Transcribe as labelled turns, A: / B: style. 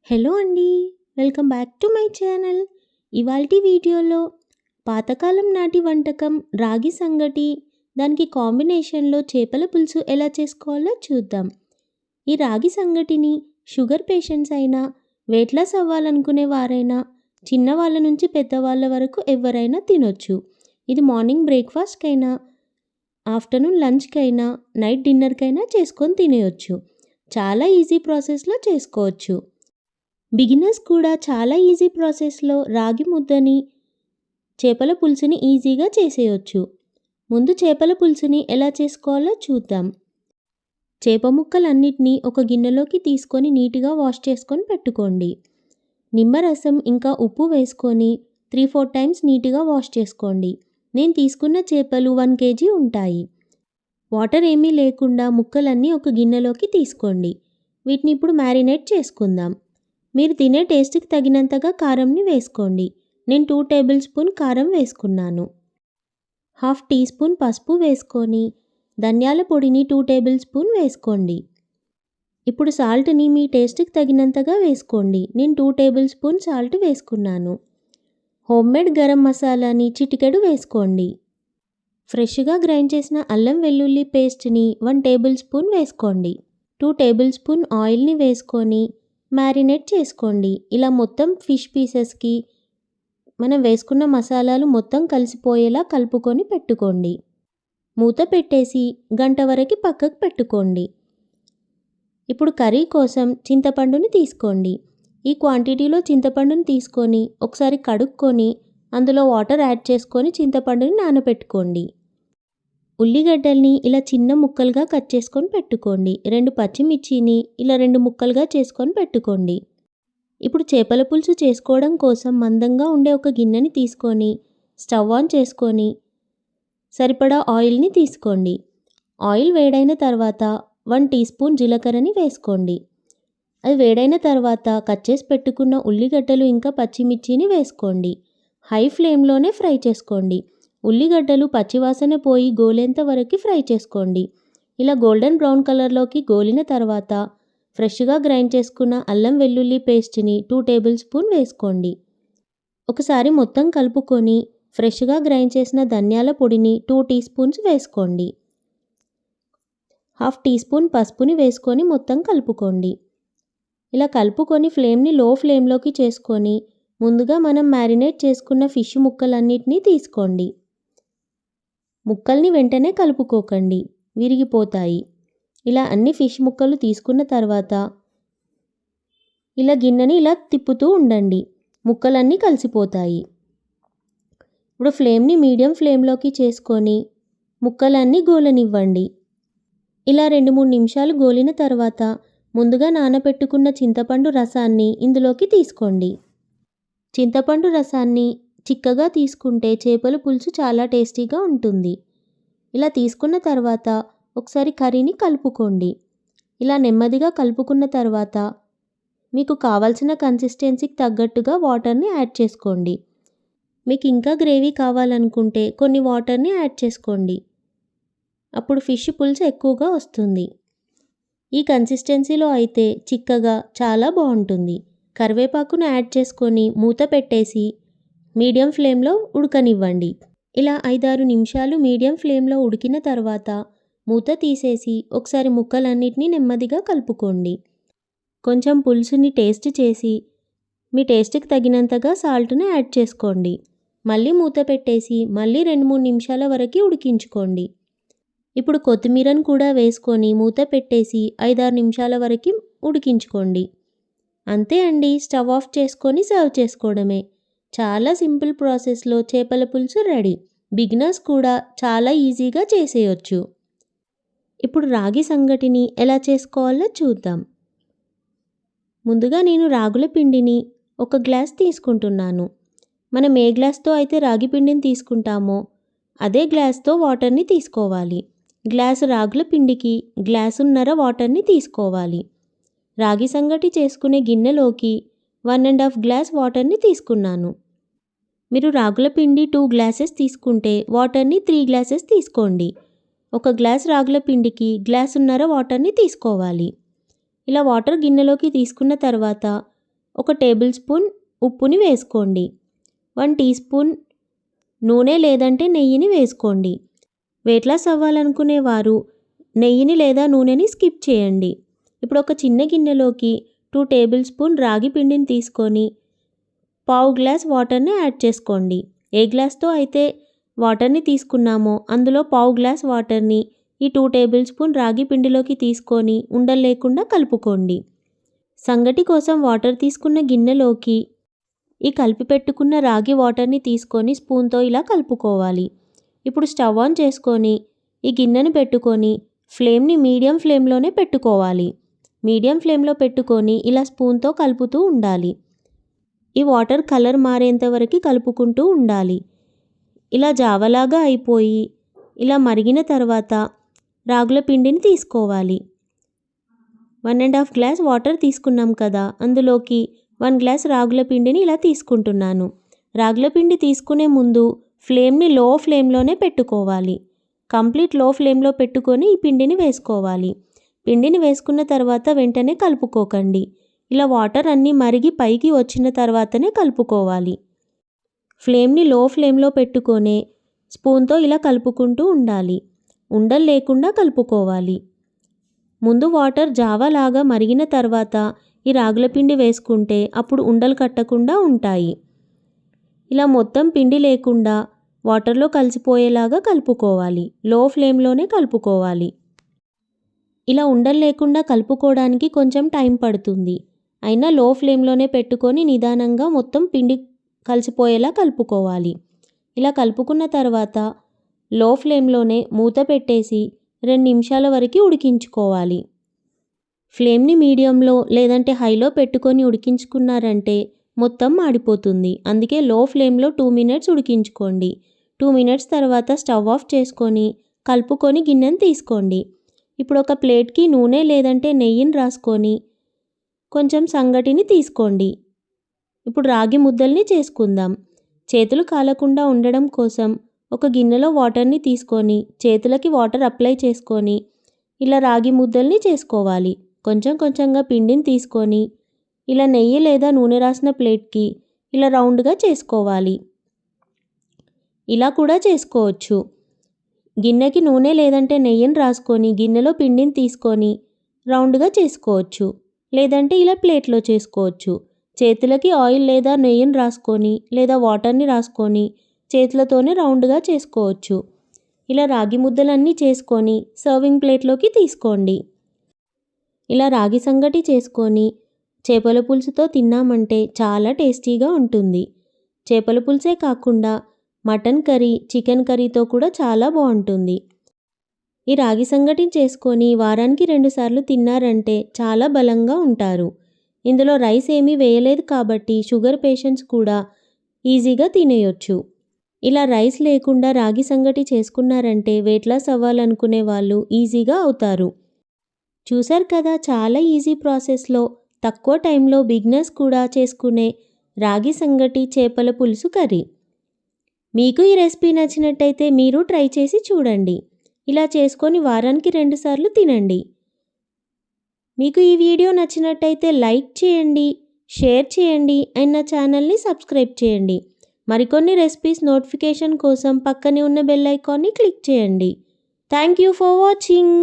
A: Hello అండి. Welcome back to my channel. ఇవాల్టి వీడియోలో పాతకాలం నాటి వంటకం రాగి సంగటి, దానికి కాంబినేషన్లో చేపల పులుసు ఎలా చేసుకోవాలో చూద్దాం. ఈ రాగి సంగటిని షుగర్ పేషెంట్స్ అయినా, వెయిట్ లాస్ అవ్వాలనుకునే వారైనా, చిన్నవాళ్ళ నుంచి పెద్దవాళ్ళ వరకు ఎవరైనా తినొచ్చు. ఇది మార్నింగ్ బ్రేక్ఫాస్ట్కైనా, ఆఫ్టర్నూన్ లంచ్కైనా, నైట్ డిన్నర్కైనా చేసుకొని తినేయొచ్చు. చాలా ఈజీ ప్రాసెస్లో చేసుకోవచ్చు. బిగినర్స్ కూడా చాలా ఈజీ ప్రాసెస్లో రాగి ముద్దని, చేపల పులుసుని ఈజీగా చేసేయొచ్చు. ముందు చేపల పులుసుని ఎలా చేసుకోవాలో చూద్దాం. చేప ముక్కలన్నిటినీ ఒక గిన్నెలోకి తీసుకొని నీట్గా వాష్ చేసుకొని పెట్టుకోండి. నిమ్మరసం ఇంకా ఉప్పు వేసుకొని 3-4 టైమ్స్ నీట్గా వాష్ చేసుకోండి. నేను తీసుకున్న చేపలు 1 kg ఉంటాయి. వాటర్ ఏమీ లేకుండా ముక్కలన్నీ ఒక గిన్నెలోకి తీసుకోండి. వీటిని ఇప్పుడు మ్యారినేట్ చేసుకుందాం. మీరు తినే టేస్ట్కి తగినంతగా కారంని వేసుకోండి. నేను 2 టేబుల్ స్పూన్ కారం వేసుకున్నాను. 1/2 టీ స్పూన్ పసుపు వేసుకొని, ధనియాల పొడిని 2 టేబుల్ స్పూన్ వేసుకోండి. ఇప్పుడు సాల్ట్ని మీ టేస్ట్కి తగినంతగా వేసుకోండి. నేను 2 టేబుల్ స్పూన్ సాల్ట్ వేసుకున్నాను. హోమ్మేడ్ గరం మసాలాని చిటికెడు వేసుకోండి. ఫ్రెష్గా గ్రైండ్ చేసిన అల్లం వెల్లుల్లి పేస్ట్ని 1 టేబుల్ స్పూన్ వేసుకోండి. 2 టేబుల్ స్పూన్ ఆయిల్ని వేసుకొని మ్యారినేట్ చేసుకోండి. ఇలా మొత్తం ఫిష్ పీసెస్కి మనం వేసుకున్న మసాలాలు మొత్తం కలిసిపోయేలా కలుపుకొని పెట్టుకోండి. మూత పెట్టేసి గంట వరకు పక్కకు పెట్టుకోండి. ఇప్పుడు కర్రీ కోసం చింతపండుని తీసుకోండి. ఈ క్వాంటిటీలో చింతపండుని తీసుకొని ఒకసారి కడుక్కొని అందులో వాటర్ యాడ్ చేసుకొని చింతపండుని నానబెట్టుకోండి. ఉల్లిగడ్డల్ని ఇలా చిన్న ముక్కలుగా కట్ చేసుకొని పెట్టుకోండి. 2 పచ్చిమిర్చిని ఇలా 2 ముక్కలుగా చేసుకొని పెట్టుకోండి. ఇప్పుడు చేపల పులుసు చేసుకోవడం కోసం మందంగా ఉండే ఒక గిన్నెని తీసుకొని స్టవ్ ఆన్ చేసుకొని సరిపడా ఆయిల్ని తీసుకోండి. ఆయిల్ వేడైన తర్వాత 1 టీ స్పూన్ జీలకర్రని వేసుకోండి. అది వేడైన తర్వాత కట్ చేసి పెట్టుకున్న ఉల్లిగడ్డలు ఇంకా పచ్చిమిర్చిని వేసుకోండి. హై ఫ్లేమ్లోనే ఫ్రై చేసుకోండి. ఉల్లిగడ్డలు పచ్చివాసన పోయి గోలేంత వరకు ఫ్రై చేసుకోండి. ఇలా గోల్డెన్ బ్రౌన్ కలర్లోకి గోలిన తర్వాత ఫ్రెష్గా గ్రైండ్ చేసుకున్న అల్లం వెల్లుల్లి పేస్ట్ని 2 టేబుల్ స్పూన్ వేసుకోండి. ఒకసారి మొత్తం కలుపుకొని ఫ్రెష్గా గ్రైండ్ చేసిన ధనియాల పొడిని 2 టీ స్పూన్స్ వేసుకోండి. 1/2 టీ స్పూన్ పసుపుని వేసుకొని మొత్తం కలుపుకోండి. ఇలా కలుపుకొని ఫ్లేమ్ని లో ఫ్లేమ్లోకి చేసుకొని ముందుగా మనం మ్యారినేట్ చేసుకున్న ఫిష్ ముక్కలన్నిటినీ తీసుకోండి. ముక్కల్ని వెంటనే కలుపుకోకండి, విరిగిపోతాయి. ఇలా అన్ని ఫిష్ ముక్కలు తీసుకున్న తర్వాత ఇలా గిన్నెని ఇలా తిప్పుతూ ఉండండి. ముక్కలన్నీ కలిసిపోతాయి. ఇప్పుడు ఫ్లేమ్ని మీడియం ఫ్లేమ్లోకి చేసుకొని ముక్కలన్నీ గోలనివ్వండి. ఇలా 2-3 నిమిషాలు గోలిన తర్వాత ముందుగా నానబెట్టుకున్న చింతపండు రసాన్ని ఇందులోకి తీసుకోండి. చింతపండు రసాన్ని చిక్కగా తీసుకుంటే చేపల పులుసు చాలా టేస్టీగా ఉంటుంది. ఇలా తీసుకున్న తర్వాత ఒకసారి కర్రీని కలుపుకోండి. ఇలా నెమ్మదిగా కలుపుకున్న తర్వాత మీకు కావాల్సిన కన్సిస్టెన్సీకి తగ్గట్టుగా వాటర్ని యాడ్ చేసుకోండి. మీకు ఇంకా గ్రేవీ కావాలనుకుంటే కొన్ని వాటర్ని యాడ్ చేసుకోండి. అప్పుడు ఫిష్ పులుసు ఎక్కువగా వస్తుంది. ఈ కన్సిస్టెన్సీలో అయితే చిక్కగా చాలా బాగుంటుంది. కరివేపాకును యాడ్ చేసుకొని మూత పెట్టేసి మీడియం ఫ్లేమ్లో ఉడకనివ్వండి. ఇలా 5-6 నిమిషాలు మీడియం ఫ్లేమ్లో ఉడికిన తర్వాత మూత తీసేసి ఒకసారి ముక్కలన్నిటినీ నెమ్మదిగా కలుపుకోండి. కొంచెం పులుసుని టేస్ట్ చేసి మీ టేస్ట్కి తగినంతగా సాల్ట్ని యాడ్ చేసుకోండి. మళ్ళీ మూత పెట్టేసి మళ్ళీ 2-3 నిమిషాల వరకు ఉడికించుకోండి. ఇప్పుడు కొత్తిమీరను కూడా వేసుకొని మూత పెట్టేసి 5-6 నిమిషాల వరకు ఉడికించుకోండి. అంతే అండి, స్టవ్ ఆఫ్ చేసుకొని సర్వ్ చేసుకోవడమే. చాలా సింపుల్ ప్రాసెస్లో చేపల పులుసు రెడీ. బిగినర్స్ కూడా చాలా ఈజీగా చేసేయొచ్చు. ఇప్పుడు రాగి సంగటిని ఎలా చేసుకోవాలో చూద్దాం. ముందుగా నేను రాగుల పిండిని 1 గ్లాస్ తీసుకుంటున్నాను. మనం ఏ గ్లాస్తో అయితే రాగి పిండిని తీసుకుంటామో అదే గ్లాస్తో వాటర్ని తీసుకోవాలి. గ్లాసు రాగుల పిండికి గ్లాసున్నర వాటర్ని తీసుకోవాలి. రాగి సంగటి చేసుకునే గిన్నెలోకి 1.5 గ్లాస్ వాటర్ని తీసుకున్నాను. మీరు రాగుల పిండి 2 గ్లాసెస్ తీసుకుంటే వాటర్ని 3 గ్లాసెస్ తీసుకోండి. 1 గ్లాస్ రాగుల పిండికి గ్లాసున్నర వాటర్ని తీసుకోవాలి. ఇలా వాటర్ గిన్నెలోకి తీసుకున్న తర్వాత 1 టేబుల్ స్పూన్ ఉప్పుని వేసుకోండి. 1 టీ స్పూన్ నూనె లేదంటే నెయ్యిని వేసుకోండి. వెయిట్ లాస్ అవ్వాలనుకునేవారు నెయ్యిని లేదా నూనెని స్కిప్ చేయండి. ఇప్పుడు ఒక చిన్న గిన్నెలోకి 2 టేబుల్ స్పూన్ రాగి పిండిని తీసుకొని పావు గ్లాస్ వాటర్ని యాడ్ చేసుకోండి. ఏ గ్లాస్తో అయితే వాటర్ని తీసుకున్నామో అందులో పావు గ్లాస్ వాటర్ని ఈ 2 టేబుల్ స్పూన్ రాగి పిండిలోకి తీసుకొని ఉండలు లేకుండా కలుపుకోండి. సంగటి కోసం వాటర్ తీసుకున్న గిన్నెలోకి ఈ కలిపి పెట్టుకున్న రాగి వాటర్ని తీసుకొని స్పూన్తో ఇలా కలుపుకోవాలి. ఇప్పుడు స్టవ్ ఆన్ చేసుకొని ఈ గిన్నెను పెట్టుకొని ఫ్లేమ్ని మీడియం ఫ్లేమ్లోనే పెట్టుకోవాలి. మీడియం ఫ్లేమ్లో పెట్టుకొని ఇలా స్పూన్తో కలుపుతూ ఉండాలి. ఈ వాటర్ కలర్ మారేంత వరకు కలుపుకుంటూ ఉండాలి. ఇలా జావలాగా అయిపోయి ఇలా మరిగిన తర్వాత రాగుల పిండిని తీసుకోవాలి. 1.5 గ్లాస్ వాటర్ తీసుకున్నాం కదా, అందులోకి 1 గ్లాస్ రాగుల పిండిని ఇలా తీసుకుంటున్నాను. రాగుల పిండి తీసుకునే ముందు ఫ్లేమ్ని లో ఫ్లేమ్లోనే పెట్టుకోవాలి. కంప్లీట్ లో ఫ్లేమ్లో పెట్టుకొని ఈ పిండిని వేసుకోవాలి. పిండిని వేసుకున్న తర్వాత వెంటనే కలుపుకోకండి. ఇలా వాటర్ అన్నీ మరిగి పైకి వచ్చిన తర్వాతనే కలుపుకోవాలి. ఫ్లేమ్ని లో ఫ్లేమ్లో పెట్టుకొని స్పూన్తో ఇలా కలుపుకుంటూ ఉండాలి. ఉండలు లేకుండా కలుపుకోవాలి. ముందు వాటర్ జావలాగా మరిగిన తర్వాత ఈ రాగుల పిండి వేసుకుంటే అప్పుడు ఉండలు కట్టకుండా ఉంటాయి. ఇలా మొత్తం పిండి లేకుండా వాటర్లో కలిసిపోయేలాగా కలుపుకోవాలి. లో ఫ్లేమ్లోనే కలుపుకోవాలి. ఇలా ఉండలు లేకుండా కలుపుకోవడానికి కొంచెం టైం పడుతుంది. అయినా లో ఫ్లేమ్లోనే పెట్టుకొని నిదానంగా మొత్తం పిండి కలిసిపోయేలా కలుపుకోవాలి. ఇలా కలుపుకున్న తర్వాత లో ఫ్లేమ్లోనే మూత పెట్టేసి 2 నిమిషాల వరకు ఉడికించుకోవాలి. ఫ్లేమ్ని మీడియంలో లేదంటే హైలో పెట్టుకొని ఉడికించుకున్నారంటే మొత్తం మాడిపోతుంది. అందుకే లో ఫ్లేమ్లో 2 మినిట్స్ ఉడికించుకోండి. 2 మినిట్స్ తర్వాత స్టవ్ ఆఫ్ చేసుకొని కలుపుకొని గిన్నెను తీసుకోండి. ఇప్పుడు ఒక ప్లేట్కి నూనె లేదంటే నెయ్యిని రాసుకొని కొంచెం సంగటిని తీసుకోండి. ఇప్పుడు రాగి ముద్దల్ని చేసుకుందాం. చేతులు కాలకుండా ఉండడం కోసం ఒక గిన్నెలో వాటర్ని తీసుకొని చేతులకి వాటర్ అప్లై చేసుకొని ఇలా రాగి ముద్దల్ని చేసుకోవాలి. కొంచెం కొంచెంగా పిండిని తీసుకొని ఇలా నెయ్యి లేదా నూనె రాసిన ప్లేట్కి ఇలా రౌండ్గా చేసుకోవాలి. ఇలా కూడా చేసుకోవచ్చు. గిన్నెకి నూనె లేదంటే నెయ్యిని రాసుకొని గిన్నెలో పిండిని తీసుకొని రౌండ్గా చేసుకోవచ్చు. లేదంటే ఇలా ప్లేట్లో చేసుకోవచ్చు. చేతులకి ఆయిల్ లేదా నెయ్యిని రాసుకొని లేదా వాటర్ని రాసుకొని చేతులతోనే రౌండ్గా చేసుకోవచ్చు. ఇలా రాగి ముద్దలన్నీ చేసుకొని సర్వింగ్ ప్లేట్లోకి తీసుకోండి. ఇలా రాగి సంగటి చేసుకొని చేపల పులుసుతో తిన్నామంటే చాలా టేస్టీగా ఉంటుంది. చేపల పులుసే కాకుండా మటన్ కర్రీ, చికెన్ కర్రీతో కూడా చాలా బాగుంటుంది. ఈ రాగి సంగటిని చేసుకొని వారానికి 2 సార్లు తిన్నారంటే చాలా బలంగా ఉంటారు. ఇందులో రైస్ ఏమీ వేయలేదు కాబట్టి షుగర్ పేషెంట్స్ కూడా ఈజీగా తినేయొచ్చు. ఇలా రైస్ లేకుండా రాగి సంగటి చేసుకున్నారంటే వెయిట్ లాస్ అవ్వాలనుకునే వాళ్ళు ఈజీగా అవుతారు. చూశారు కదా, చాలా ఈజీ ప్రాసెస్లో తక్కువ టైంలో బిగినర్స్ కూడా చేసుకునే రాగి సంగటి చేపల పులుసు కర్రీ. మీకు ఈ రెసిపీ నచ్చినట్టయితే మీరు ట్రై చేసి చూడండి. ఇలా చేసుకొని వారానికి 2 సార్లు తినండి. మీకు ఈ వీడియో నచ్చినట్టయితే లైక్ చేయండి, షేర్ చేయండి అండ్ నా ఛానల్ని సబ్స్క్రైబ్ చేయండి. మరికొన్ని రెసిపీస్ నోటిఫికేషన్ కోసం పక్కనే ఉన్న బెల్ ఐకాన్ని క్లిక్ చేయండి. Thank you for watching.